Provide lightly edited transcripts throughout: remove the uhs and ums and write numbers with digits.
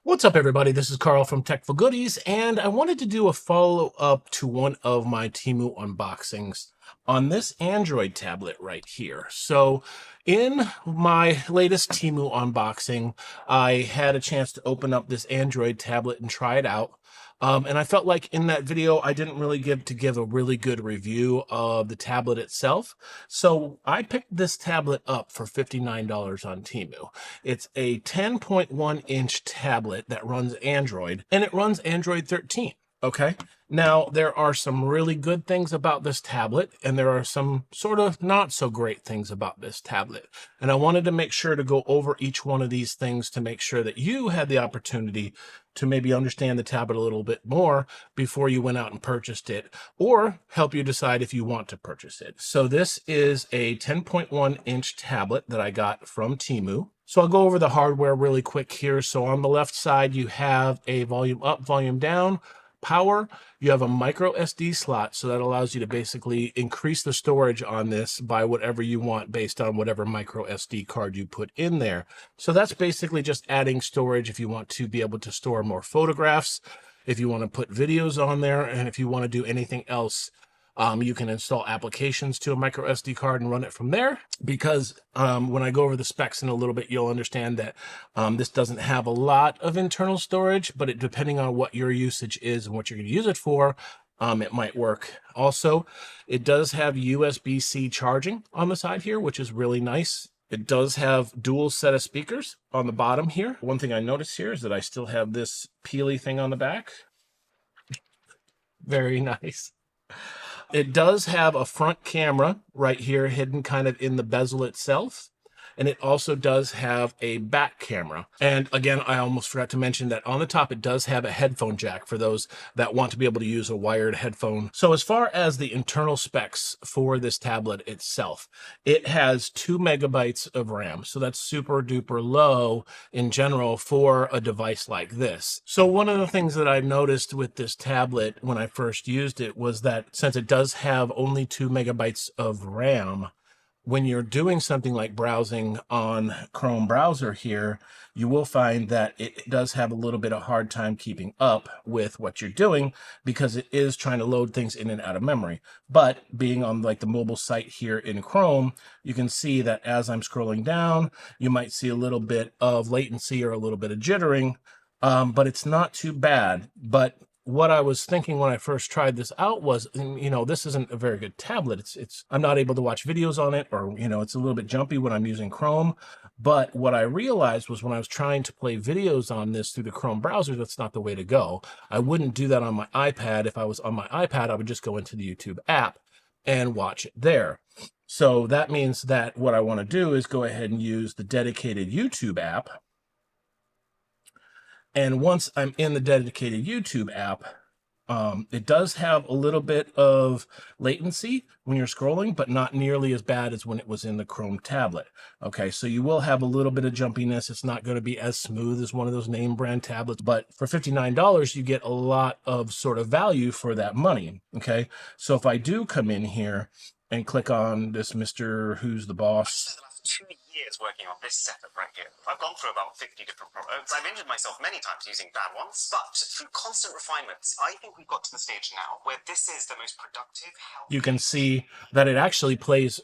What's up, everybody? This is Carl from Techful Goodies, and I wanted to do a follow-up to one of my TEMU unboxings on this Android tablet right here. So in my latest TEMU unboxing, I had a chance to open up this Android tablet and try it out. And I felt like in that video, I didn't really give a really good review of the tablet itself. So I picked this tablet up for $59 on TEMU. It's a 10.1-inch tablet that runs Android, and it runs Android 13. Okay. Now, there are some really good things about this tablet, and there are some sort of not so great things about this tablet. And I wanted to make sure to go over each one of these things to make sure that you had the opportunity to maybe understand the tablet a little bit more before you went out and purchased it, or help you decide if you want to purchase it. So this is a 10.1-inch tablet that I got from TEMU. So I'll go over the hardware really quick here. So on the left side, you have a volume up, volume down, power. You have a micro SD slot, so that allows you to basically increase the storage on this by whatever you want based on whatever micro SD card you put in there. So that's basically just adding storage if you want to be able to store more photographs, if you want to put videos on there, and if you want to do anything else. You can install applications to a micro SD card and run it from there, because when I go over the specs in a little bit, you'll understand that this doesn't have a lot of internal storage, but depending on what your usage is and what you're going to use it for, it might work. Also, it does have USB-C charging on the side here, which is really nice. It does have dual set of speakers on the bottom here. One thing I noticed here is that I still have this peely thing on the back. Very nice. It does have a front camera right here hidden kind of in the bezel itself. And it also does have a back camera. And again, I almost forgot to mention that on the top, it does have a headphone jack for those that want to be able to use a wired headphone. So as far as the internal specs for this tablet itself, it has 2 megabytes of RAM. So that's super duper low in general for a device like this. So one of the things that I noticed with this tablet when I first used it was that since it does have only 2 megabytes of RAM, when you're doing something like browsing on Chrome browser here, you will find that it does have a little bit of hard time keeping up with what you're doing because it is trying to load things in and out of memory. But being on like the mobile site here in Chrome, you can see that as I'm scrolling down, you might see a little bit of latency or a little bit of jittering, but it's not too bad. But what I was thinking when I first tried this out was, this isn't a very good tablet. I'm not able to watch videos on it, or, it's a little bit jumpy when I'm using Chrome. But what I realized was when I was trying to play videos on this through the Chrome browser, that's not the way to go. I wouldn't do that on my iPad. If I was on my iPad, I would just go into the YouTube app and watch it there. So that means that what I want to do is go ahead and use the dedicated YouTube app. And once I'm in the dedicated YouTube app, it does have a little bit of latency when you're scrolling, but not nearly as bad as when it was in the Chrome tablet. Okay, so you will have a little bit of jumpiness. It's not going to be as smooth as one of those name brand tablets, but for $59, you get a lot of sort of value for that money. Okay, so if I do come in here and click on this Mr. Who's the Boss. 2 years working on this setup right here. I've gone through about 50 different products. I've injured myself many times using bad ones, but through constant refinements, I think we've got to the stage now where this is the most productive, you can see that it actually plays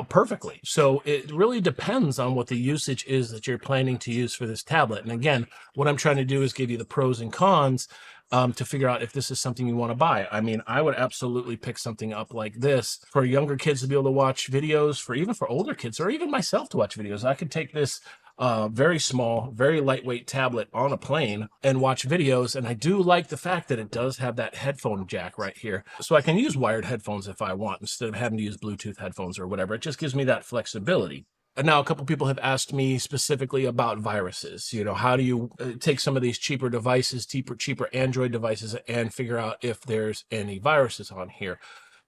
perfectly. So it really depends on what the usage is that you're planning to use for this tablet. And again, what I'm trying to do is give you the pros and cons to figure out if this is something you want to buy. I mean, I would absolutely pick something up like this for younger kids to be able to watch videos, even for older kids, or even myself to watch videos. I could take this very small, very lightweight tablet on a plane and watch videos. And I do like the fact that it does have that headphone jack right here. So I can use wired headphones if I want, instead of having to use Bluetooth headphones or whatever. It just gives me that flexibility. And now a couple people have asked me specifically about viruses. How do you take some of these cheaper devices, cheaper Android devices, and figure out if there's any viruses on here?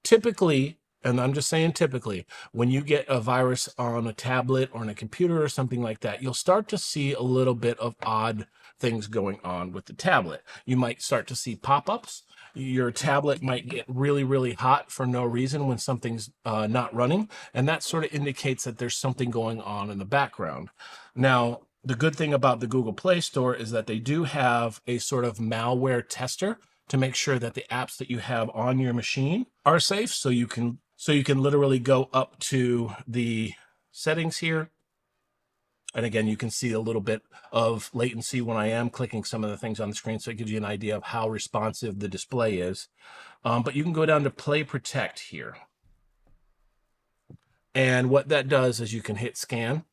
Typically, and I'm just saying typically, when you get a virus on a tablet or on a computer or something like that, you'll start to see a little bit of odd things going on with the tablet. You might start to see pop-ups. Your tablet might get really, really hot for no reason when something's not running. And that sort of indicates that there's something going on in the background. Now, The good thing about the Google Play Store is that they do have a sort of malware tester to make sure that the apps that you have on your machine are safe. So you can literally go up to the settings here. And again, you can see a little bit of latency when I am clicking some of the things on the screen. So it gives you an idea of how responsive the display is. But you can go down to Play Protect here. And what that does is you can hit scan.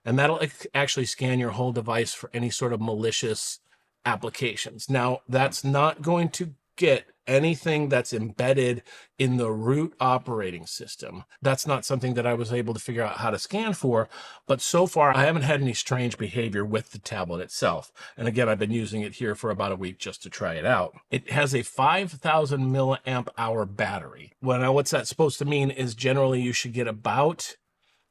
And that'll actually scan your whole device for any sort of malicious applications. Now, that's not going to get anything that's embedded in the root operating system. That's not something that I was able to figure out how to scan for, but so far I haven't had any strange behavior with the tablet itself. And again, I've been using it here for about a week just to try it out. It has a 5,000 milliamp hour battery. Well, now what's that supposed to mean is generally you should get about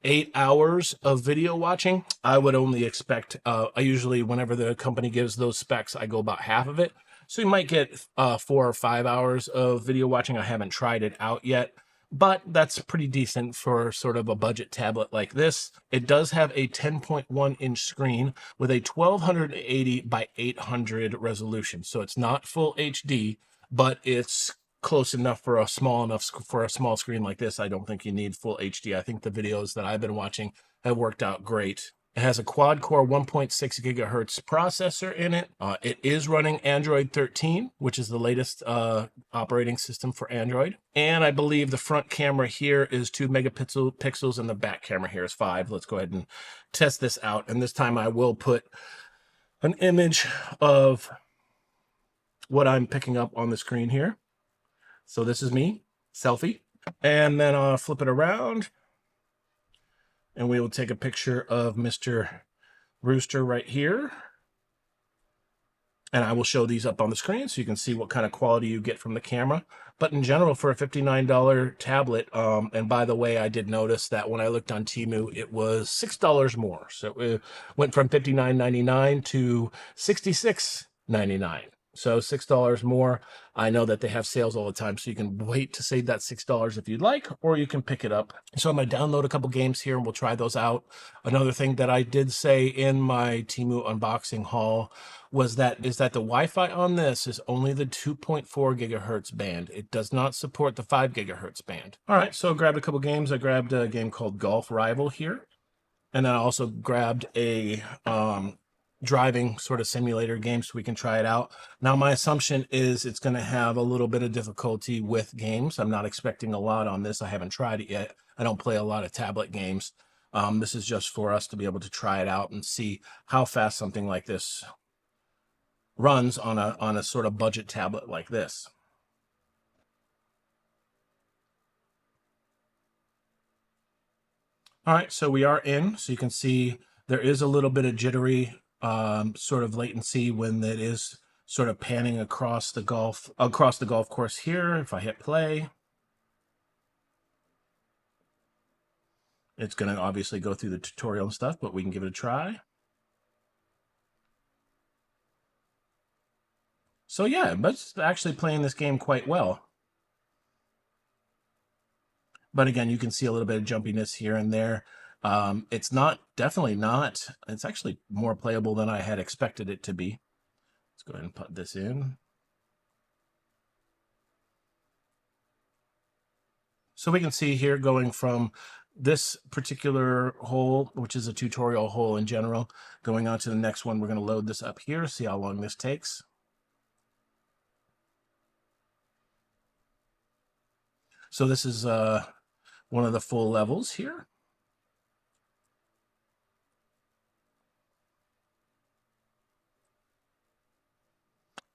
8 hours of video watching. I would only expect, I usually, whenever the company gives those specs, I go about half of it. So you might get 4 or 5 hours of video watching. I haven't tried it out yet, but that's pretty decent for sort of a budget tablet like this. It does have a 10.1 inch screen with a 1280 by 800 resolution. So it's not full HD, but it's close enough for a small screen like this. I don't think you need full HD. I think the videos that I've been watching have worked out great. It has a quad-core 1.6 gigahertz processor in it. It is running Android 13, which is the latest operating system for Android. And I believe the front camera here is 2 megapixels and the back camera here is 5. Let's go ahead and test this out. And this time I will put an image of what I'm picking up on the screen here. So this is me, selfie. And then I'll flip it around. And we will take a picture of Mr. Rooster right here. And I will show these up on the screen so you can see what kind of quality you get from the camera. But in general, for a $59 tablet, and by the way, I did notice that when I looked on TEMU, it was $6 more. So it went from $59.99 to $66.99. So $6 more. I know that they have sales all the time, so you can wait to save that $6 if you'd like, or you can pick it up. So I'm going to download a couple games here and we'll try those out. Another thing that I did say in my TEMU unboxing haul was that the Wi-Fi on this is only the 2.4 gigahertz band. It does not support the 5 gigahertz band. All right, so I grabbed a couple games. I grabbed a game called Golf Rival here. And then I also grabbed a driving sort of simulator game so we can try it out. Now, my assumption is it's going to have a little bit of difficulty with games. I'm not expecting a lot on this. I haven't tried it yet. I don't play a lot of tablet games. This is just for us to be able to try it out and see how fast something like this runs on a sort of budget tablet like this. All right, so we are in. So you can see there is a little bit of jittery sort of latency when it is sort of panning across the golf course here. If I hit play, it's going to obviously go through the tutorial and stuff, but we can give it a try. So yeah, it's actually playing this game quite well. But again, you can see a little bit of jumpiness here and there. It's definitely not, it's actually more playable than I had expected it to be. Let's go ahead and put this in. So we can see here going from this particular hole, which is a tutorial hole in general, going on to the next one. We're going to load this up here, see how long this takes. So this is one of the full levels here.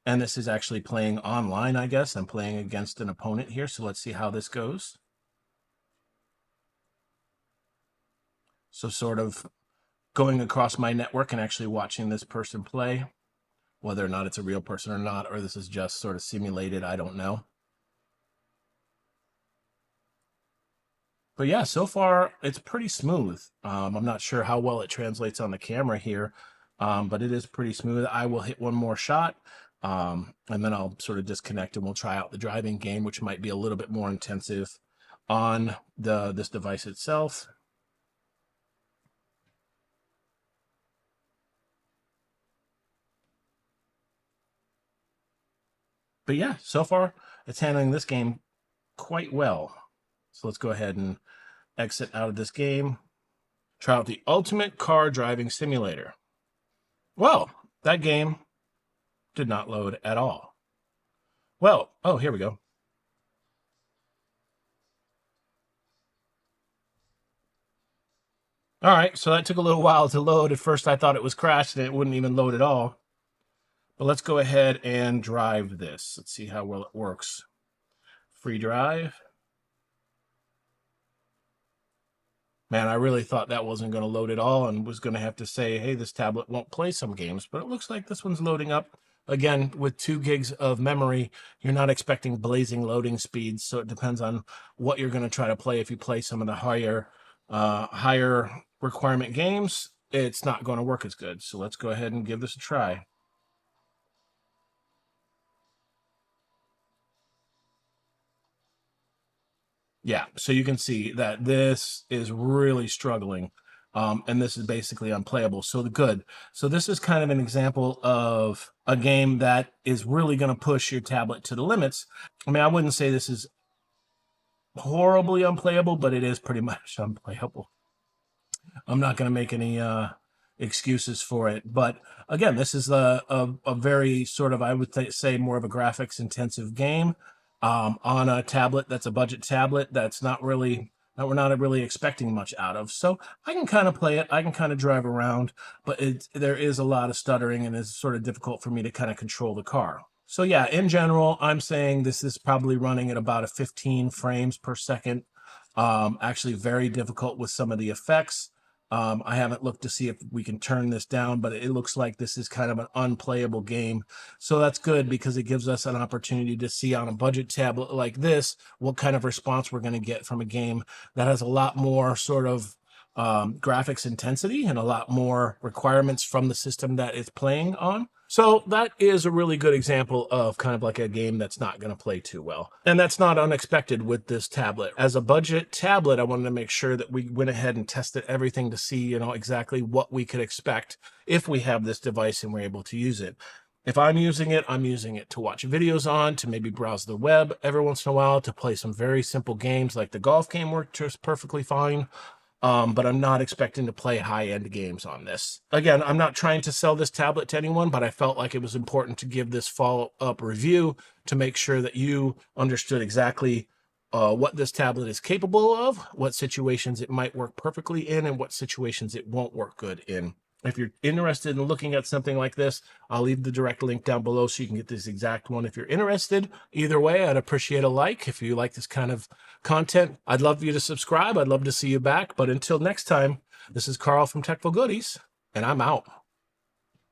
And this is actually playing online, I guess. I'm playing against an opponent here, so let's see how this goes. So sort of going across my network and actually watching this person play, whether or not it's a real person or not, or this is just sort of simulated, I don't know. But yeah, so far it's pretty smooth. I'm not sure how well it translates on the camera here, but it is pretty smooth. I will hit one more shot, and then I'll sort of disconnect and we'll try out the driving game, which might be a little bit more intensive on this device itself. But yeah, so far it's handling this game quite well. So let's go ahead and exit out of this game. Try out the Ultimate Car Driving Simulator. Well, that game did not load at all. Well, oh, here we go. All right, so that took a little while to load. At first I thought it was crashed and it wouldn't even load at all. But let's go ahead and drive this. Let's see how well it works. Free drive. Man, I really thought that wasn't going to load at all and was going to have to say, hey, this tablet won't play some games. But it looks like this one's loading up. Again, with 2 gigs of memory, you're not expecting blazing loading speeds. So it depends on what you're going to try to play. If you play some of the higher requirement games, it's not going to work as good. So let's go ahead and give this a try. Yeah, so you can see that this is really struggling, and this is basically unplayable. So this is kind of an example of a game that is really going to push your tablet to the limits. I mean, I wouldn't say this is horribly unplayable, but it is pretty much unplayable. I'm not going to make any excuses for it. But again, this is a very sort of, I would say, more of a graphics intensive game on a tablet that's a budget tablet that's not really, that we're not really expecting much out of. So I can kind of play it. I can kind of drive around, but there is a lot of stuttering and it's sort of difficult for me to kind of control the car. So yeah, in general, I'm saying this is probably running at about a 15 frames per second. Actually very difficult with some of the effects. I haven't looked to see if we can turn this down, but it looks like this is kind of an unplayable game. So that's good because it gives us an opportunity to see on a budget tablet like this what kind of response we're going to get from a game that has a lot more sort of graphics intensity and a lot more requirements from the system that it's playing on. So that is a really good example of kind of like a game that's not going to play too well. And that's not unexpected with this tablet. As a budget tablet, I wanted to make sure that we went ahead and tested everything to see, you know, exactly what we could expect if we have this device and we're able to use it. If I'm using it to watch videos on, to maybe browse the web every once in a while, to play some very simple games like the golf game worked just perfectly fine. But I'm not expecting to play high-end games on this. Again, I'm not trying to sell this tablet to anyone, but I felt like it was important to give this follow-up review to make sure that you understood exactly what this tablet is capable of, what situations it might work perfectly in, and what situations it won't work good in. If you're interested in looking at something like this, I'll leave the direct link down below so you can get this exact one if you're interested. Either way, I'd appreciate a like. If you like this kind of content, I'd love you to subscribe. I'd love to see you back. But until next time, this is Carl from Tech for Goodies, and I'm out.